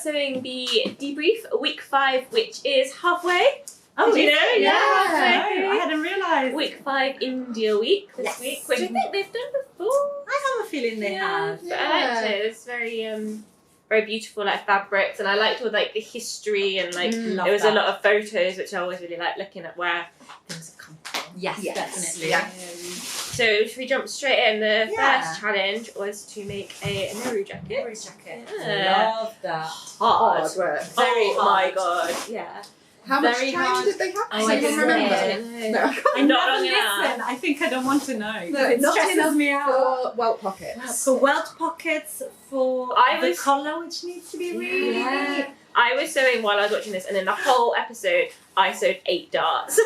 sewing the Debrief week 5, which is halfway. Oh, did you know? Yeah, Halfway. I hadn't realised. Week 5 India week this week, which I think they've done before. I have a feeling they have. But I liked it. It's very beautiful, like fabrics, and I liked all like the history and like there was a lot of photos, which I always really like looking at where things have come from. Yes, definitely. Yeah. So should we jump straight in? The first challenge was to make a Nehru jacket. Nehru jacket. Yeah. Love that. Hard work. Very Oh my hard. god, yeah. How much Very time hard. did they have? Oh, I I don't don't remember. No, I can't. I Not never long enough. listen. I think I don't want to know. No, it not stresses enough me out. for welt pockets. For welt pockets, for the collar, which needs to be really Yeah. I was sewing while I was watching this, and in the whole episode, I sewed 8 darts.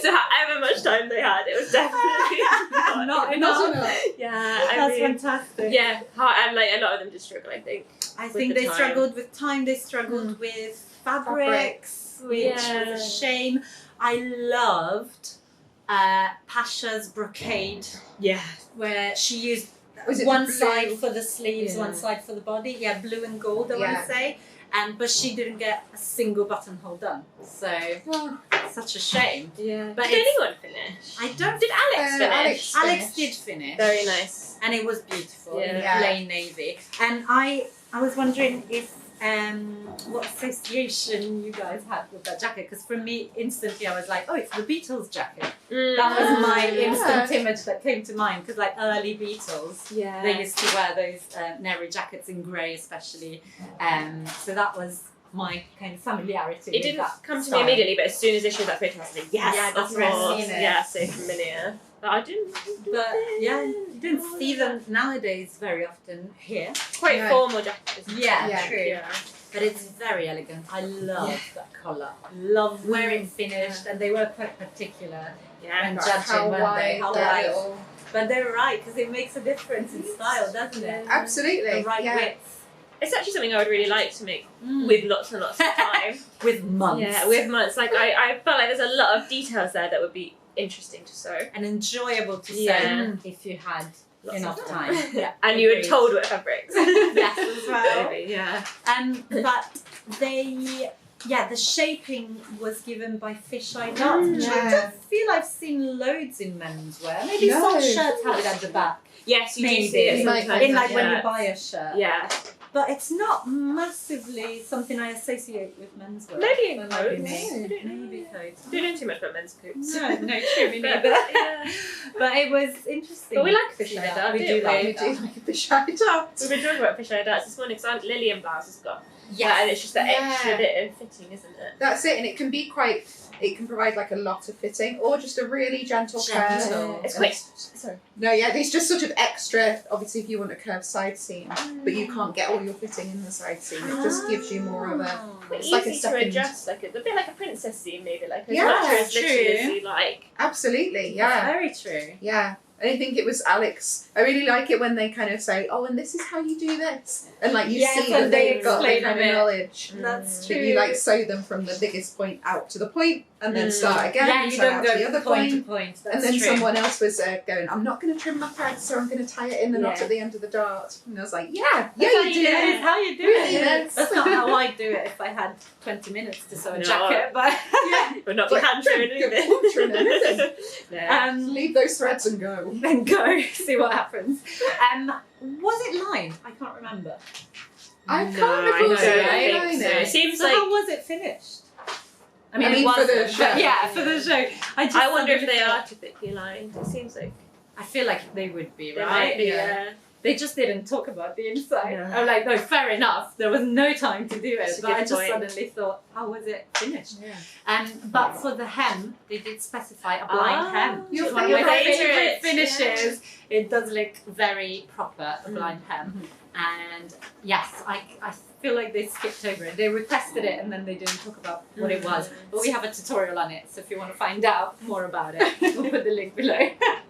So however much time they had, it was definitely not Not enough. enough. Yeah, That's fantastic. yeah, and like a lot of them did struggle, I think. I with think the they time. struggled with time. They struggled with fabrics, which was a shame. I loved Pasha's brocade, Yeah. where she used Was it one the blue? side for the sleeves, Yeah. one side for the body. Yeah, blue and gold, I want Yeah. to say. But she didn't get a single buttonhole done. So, such a shame. Yeah. But Did it's- anyone finish? I don't. Did Alex finish? Alex did finish. Very nice. And it was beautiful in Yeah. plain navy. And I was wondering if what association you guys had with that jacket, because for me instantly I was like, oh, it's the Beatles jacket. That was my instant image that came to mind, because like early Beatles, Yeah. they used to wear those Nehru jackets in grey especially. So that was my kind of familiarity It with didn't that come to style. me immediately, but as soon as they showed that photo, I was like, yes, Yeah, of that's where I've course. seen it. Yeah, so familiar. But I didn't. But yeah, you don't see them nowadays very often here. Quite No. formal jacket. isn't it? Yeah, Yeah. true. Yeah. But it's very elegant. I love that colour. Love where it finished, and they were quite particular Yeah. when Like judging, how weren't they? wide, How the wide. little- But they're right, because it makes a difference in style, doesn't it? Absolutely. The right yeah. width. It's actually something I would really like to make with lots and lots of time. With months. Yeah, with months. Like I felt like there's a lot of details there that would be interesting to sew. And enjoyable to sew Yeah. if you had Lots enough of time. Yeah, And you were agreed. told what fabrics. Yes, as well. Maybe, yeah. But the shaping was given by fisheye darts, which I Yeah. don't feel I've seen loads in menswear. Maybe No. some shirts have it at the back. Yes, you do Maybe. see it Like- sometimes. In like when you yeah. buy a shirt. Yeah. But it's not massively something I associate with menswear. Maybe in That might be coats. me. I don't know. Maybe coats. We don't know too much about men's coats. No, true, me But, neither. yeah. But it was interesting. But we like to see fisheye that. dart, We don't do we? like We that. do like a fisheye dart. We've been talking about fisheye darts this morning because Lillian blouse has got. Yes. And it's just that Yeah. extra bit of fitting, isn't it? That's it, and it can be quite. It can provide like a lot of fitting, or just a really gentle curve. Gentle. It's quite. Sorry. No, yeah, there's just sort of extra. Obviously, if you want a curved side seam, but you can't get all your fitting in the side seam, it just gives you more of a. Quite It's easy like a to second- adjust, like a bit like a princess seam, maybe like as Yeah, much or as literally as true. you like. Absolutely, That's yeah, very true. yeah. And I think it was Alex. I really like it when they kind of say, "Oh, and this is how you do this," and like you Yes, see and that they they've got the explain kind a of bit. knowledge. That's That true. you like sew them from the biggest point out to the point, and then start again. Yeah, you sew don't out go to the other point to point. point. That's And then true. someone else was going, I'm not going to trim my threads, so I'm going to tie it in the knot Yeah. at the end of the dart. And I was like, yeah, That's you how do you do it. it. That's how you do Really it. is. That's not how I do it if I had 20 minutes to sew a No. jacket. But Yeah. But not Like, the hand trim don't trim anything. Yeah. Leave those threads and go. then go see what happens. Was it lined? I can't remember. I No, can't I recall don't seeing think it. so. It seems So like. how was it finished? I mean, it for wasn't, the but show. yeah, for the show. I wonder if suddenly they thought- are typically lined. It seems like I feel like they would be, they right? might be. Yeah. They just didn't talk about the inside. No. I'm like, no, fair enough. There was no time to do That's it. a But I good just point. suddenly thought, how was it finished? Yeah. But for the hem, they did specify a blind Ah, hem. your It's one of my favourite, favourite finishes. It does look very proper, a Mm. blind hem. And yes, I feel like they skipped over it. They requested it and then they didn't talk about what it was. But we have a tutorial on it, so if you want to find out more about it, we'll put the link below.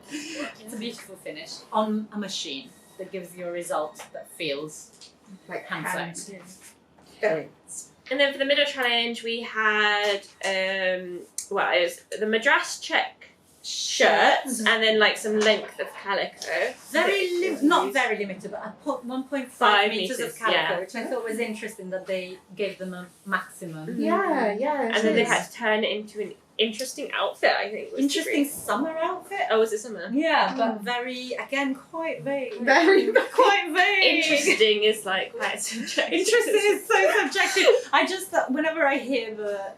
It's a beautiful finish on a machine that gives you a result that feels Like hand hand. sewn. Very. And then for the middle challenge, we had it was the Madras check shirts and then like some length of calico. Not very limited, but I put 1.5 5 meters meters, of calico, yeah. which I thought was interesting that they gave them a maximum. Yeah. And then they had to turn it into an interesting outfit, I think. Interesting summer outfit. Oh, was it summer? Yeah, but very, again, quite vague. Very quite vague. Interesting is like quite subjective. Interesting is so subjective. I just, whenever I hear the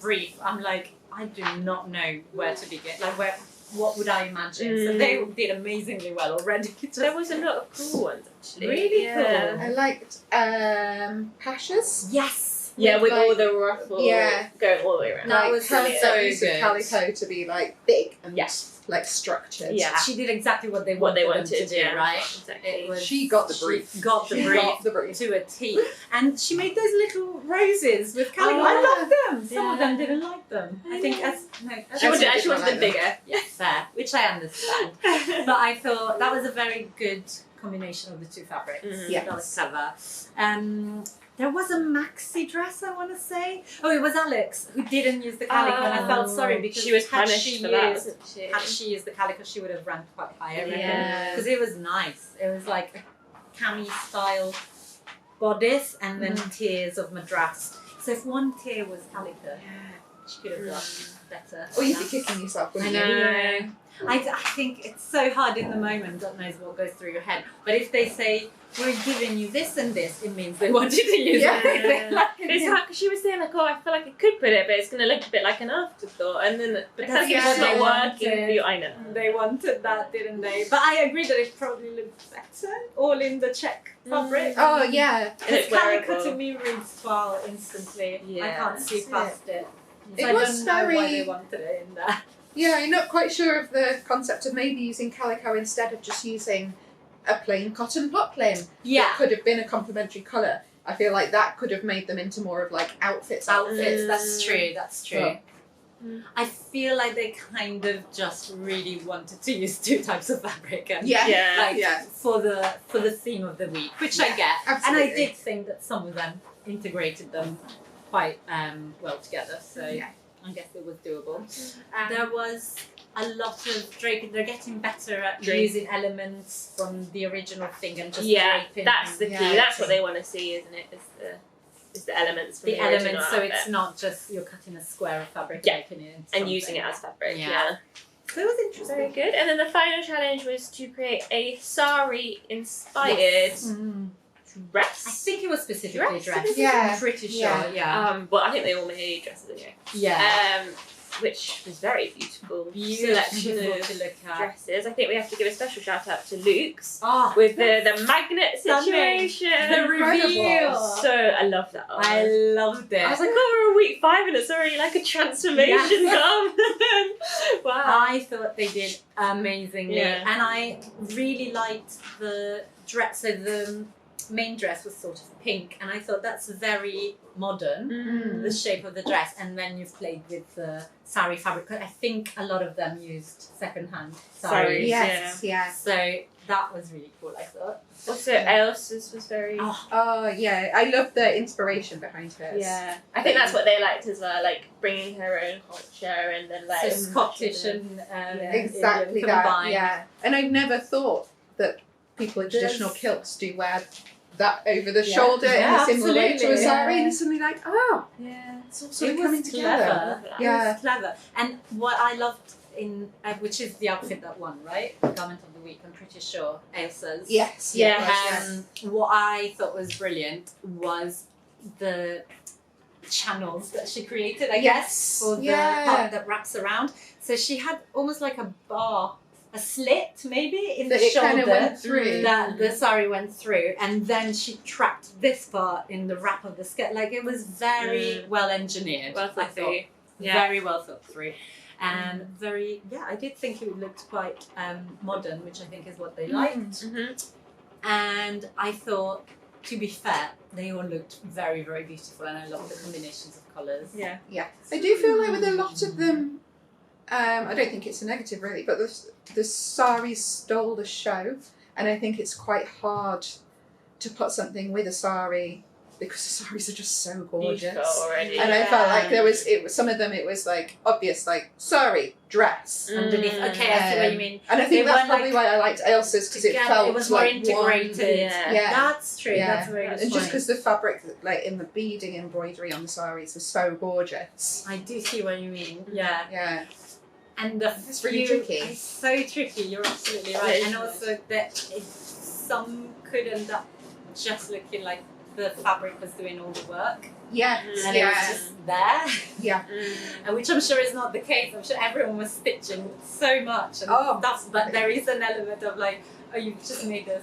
brief, I'm like, I do not know where to begin. Like, what would I imagine? So they did amazingly well already. There was a lot of cool ones, actually. Really cool. I liked Pasha's. Yes. Yeah, with like, all the ruffles going all the way around. That Like was her so use of good. calico to be like big and Yes. like structured. Yeah. She did exactly what they What wanted, they wanted them to do, yeah. right? Exactly. It was, She got the brief. She got the She brief got the brief. to a T. And she made those little roses with calico. Oh, I loved them. Some of yeah. them didn't like them. I think She wanted That's them a bigger. yeah, fair, which I understand. But I thought that was a very good combination of the two fabrics. Yes. That was clever. There was a maxi dress, I want to say. Oh, it was Alex who didn't use the calico, and I felt sorry because she was had punished she for that, used- wasn't she? Had she used the calico, she would have ranked quite high, I reckon. Yeah. Because it was nice. It was like a cami style bodice and then tiers of madras. So if one tier was calico, she could have done better. Or you'd be kicking yourself, I wouldn't know. you? I think it's so hard in the moment, God knows what goes through your head. But if they say, we're giving you this and this, it means they want you to use everything. It's hard because she was saying like, oh, I feel like I could put it, but it's going to look a bit like an afterthought, and then but that's it's just what not they working for wanted. you. I know. They wanted that, didn't they? But I agree that it probably looked better, all in the check fabric. Oh yeah. It's Because calico wearable. to me reads well instantly. I Yeah, can't see that's past it. It So I was don't know why very- they wanted it in there. Yeah, I'm not quite sure of the concept of maybe using calico instead of just using a plain cotton poplin. Yeah. That could have been a complementary colour. I feel like that could have made them into more of like outfits. Outfits, that's true, that's true. Oh. I feel like they kind of just really wanted to use two types of fabric and Yeah. Yeah. like Yeah. for the theme of the week, which I Yeah, get. absolutely. And I did think that some of them integrated them quite well together, so Yeah. I guess it was doable. There was a lot of draping. They're getting better at using elements from the original thing and just draping that's the key. Yeah. That's what they want to see, isn't it? Is the elements from the the original elements, so outfit. it's not just you're cutting a square of fabric Yeah. and making it into and something. using it as fabric. Yeah. Yeah. So it was interesting. Very good. And then the final challenge was to create a sari inspired dress. I think it was specifically dress. Yeah. I'm pretty sure. Yeah. Well, I think they all made dresses anyway. Yeah. Which was very beautiful. Beautiful Selection to of look at. dresses. I think we have to give a special shout out to Luke's Oh, with the magnet stunning. situation. The reveal. So I love that. I loved it. I was like, oh, we're on week 5 and it's already like a transformation done. Wow. I thought they did amazingly, Yeah. and I really liked the dress. So the main dress was sort of pink, and I thought that's very modern, the shape of the dress. And then you've played with the sari fabric. I think a lot of them used second-hand saris. Yes. Yeah. So that was really cool, I thought. Also, Elsa's was very. Oh yeah. I love the inspiration behind hers. Yeah, I think that's what they liked as well, like bringing her own culture and then like So Scottish and Exactly Indian that. combined. Yeah. And I've never thought that people in traditional kilts do wear that over the shoulder in Yeah, a similar way to a absolutely. sari, and suddenly like, oh, yeah, it's all sort It of was coming together. clever. Yeah. It was clever. And what I loved in, which is the outfit that won, right? Garment of the week, I'm pretty sure, Elsa's. Yes. Yeah. Yes. What I thought was brilliant was the channels that she created, I guess, for the part that wraps around. So she had almost like a bar, a slit maybe in the It kind shoulder of went through. that the sari went through, and then she trapped this part in the wrap of the skirt. Like it was very well engineered. well I thought thought. through. Yeah. Very well thought through. And very, I did think it looked quite modern, which I think is what they liked. Mm-hmm. And I thought, to be fair, they all looked very, very beautiful, and I love the combinations of colours. Yeah. Yeah. I do feel like with a lot of them, I don't think it's a negative really, but the saris stole the show, and I think it's quite hard to put something with a sari because the saris are just so gorgeous. Beautiful already. And I felt like there was some of them. It was like obvious, like sari, dress. Underneath. Okay, I see what you mean. And I think They that's weren't, probably why I liked Ailsa's, because it felt it was more like integrated. One, yeah. That's true. Yeah. That's a very good And just point. because the fabric, like in the beading embroidery on the saris, was so gorgeous. I do see what you mean. Yeah. Yeah. And the It's really tricky. It's so tricky. You're absolutely right. And also that some could end up just looking like the fabric was doing all the work, Yeah. and it was just there. Yeah. And which I'm sure is not the case. I'm sure everyone was stitching so much and stuff, but there is an element of like, oh, you've just made a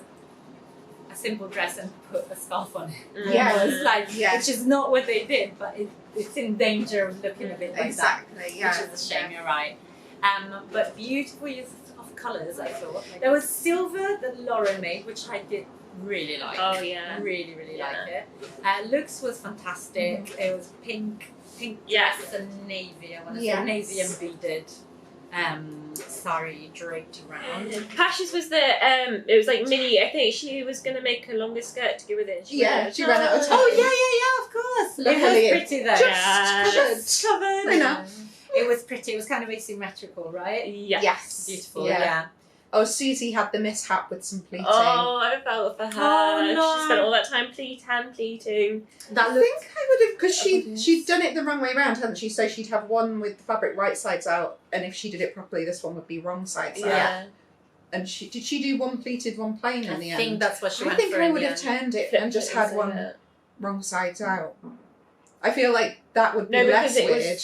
simple dress and put a scarf on it. Yeah. Almost, like, Yeah. which is not what they did, but it's in danger of looking a bit like Exactly. Yeah. that, which is a shame. You're right. But beautiful use of colours, I thought. There was silver that Lauren made, which I did really like. Oh yeah. Really, really Yeah. like it. Looks was fantastic. It was pink Yes. dress and navy. I want to Yes. say navy and beaded sari draped around. Pash's was the it was like mini. I think she was gonna make a longer skirt to go with it. She ran out of time. Oh yeah, of course. Luckily, it was pretty though. Just covered. I know. It was pretty. It was kind of asymmetrical, right? Yeah. Yes. Beautiful. Yeah. Yeah. Oh, Susie had the mishap with some pleating. Oh, I felt for her. Oh, no. She spent all that time pleating. That I looked. think I would have, because Obvious. she'd done it the wrong way around, hadn't she? So she'd have one with the fabric right sides out, and if she did it properly, this one would be wrong sides out. Yeah. And did she do one pleated, one plain in the I think end? that's what she I went think for I in would the have end. turned it Flipped and just it, had isn't one it? wrong sides out. I feel like that would be No, less because it was- weird.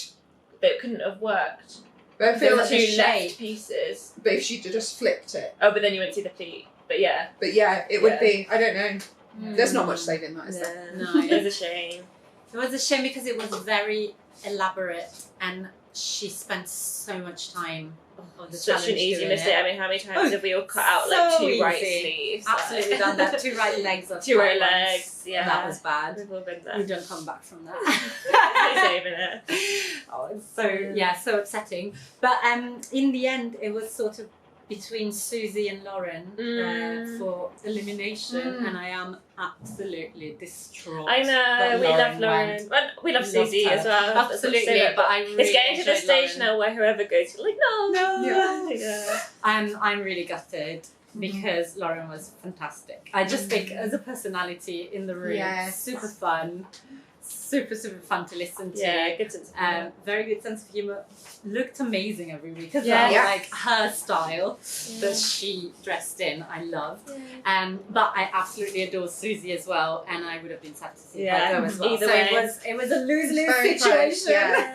But it couldn't have worked. But I There feel were like two the left shape. pieces. but if she'd just flipped it. Oh, but then you went to the pleat. But yeah. But yeah, it would Yeah. be, I don't know. There's not much Mm. saving that, is there? No. It was a shame. It was a shame because it was very elaborate and she spent so much time on the Such an challenge easy doing mistake. it. I mean, how many times Oh, have we all cut out like so two right easy. sleeves? Absolutely done that. 2 right legs of Two right tight ones. legs. Yeah. That was bad. We've all been We there. don't come back from that. Saving it. Oh, it's so upsetting. But in the end, it was sort of between Susie and Lauren for elimination, and I am absolutely distraught. I know, that we love Lauren Lauren. went. Well, we love Susie her. as well. That's what I'm Absolutely, saying, but I really it's getting to the enjoyed stage Lauren. now where whoever goes, you're like, no. No. Yeah. I'm really gutted because Lauren was fantastic. I just think as a personality in the room, Yes. super fun, super fun to listen to. Yeah, good sense of humour. Very good sense of humour. Looked amazing every week as Yeah. well. Yes. Like her style that she dressed in, I loved. But I absolutely adore Susie as well, and I would have been sad to see Yeah, her go as well. either so way. it was a lose-lose Very situation. close, yeah.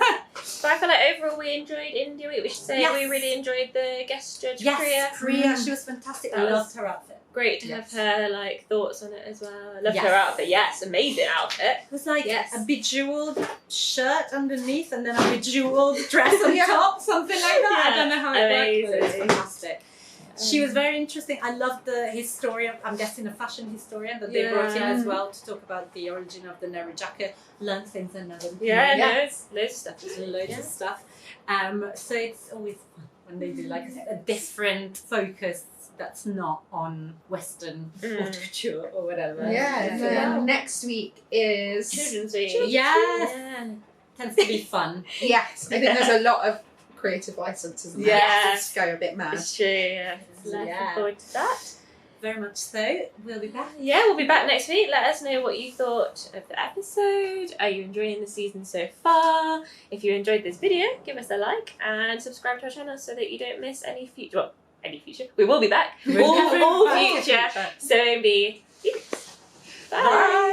But I feel like overall we enjoyed India Week. We should say Yes. we really enjoyed the guest judge, Yes, Priya. Priya, she was fantastic. I That was- loved her outfit. Great to Yes. have her like thoughts on it as well. I loved Yes. her outfit. Yes, amazing outfit. It was like Yes. a bejeweled shirt underneath and then a bejeweled dress on Yeah. top, something like that. I Yeah. don't know how it worked, but it was Amazing. fantastic. She was very interesting. I loved the historian, I'm guessing a fashion historian that they brought in Yeah. as well to talk about the origin of the Nehru jacket. Learned things I never Yeah, knew. loads of stuff. Just loads Yeah. of stuff. So it's always fun when they do like a different focus that's not on Western haute couture or whatever. Yeah. So then next week is Children's Week. Yes. Yeah. Tends to be fun. yes. I think there's a lot of creative license, isn't there? Yeah. Just go a bit mad. It's true, yeah. Looking Yeah. forward to that. Very much so. We'll be back. Yeah, we'll be back next week. Let us know what you thought of the episode. Are you enjoying the season so far? If you enjoyed this video, give us a like and subscribe to our channel so that you don't miss any future. Well, any future. We will be back. All future. So be. Bye. Bye.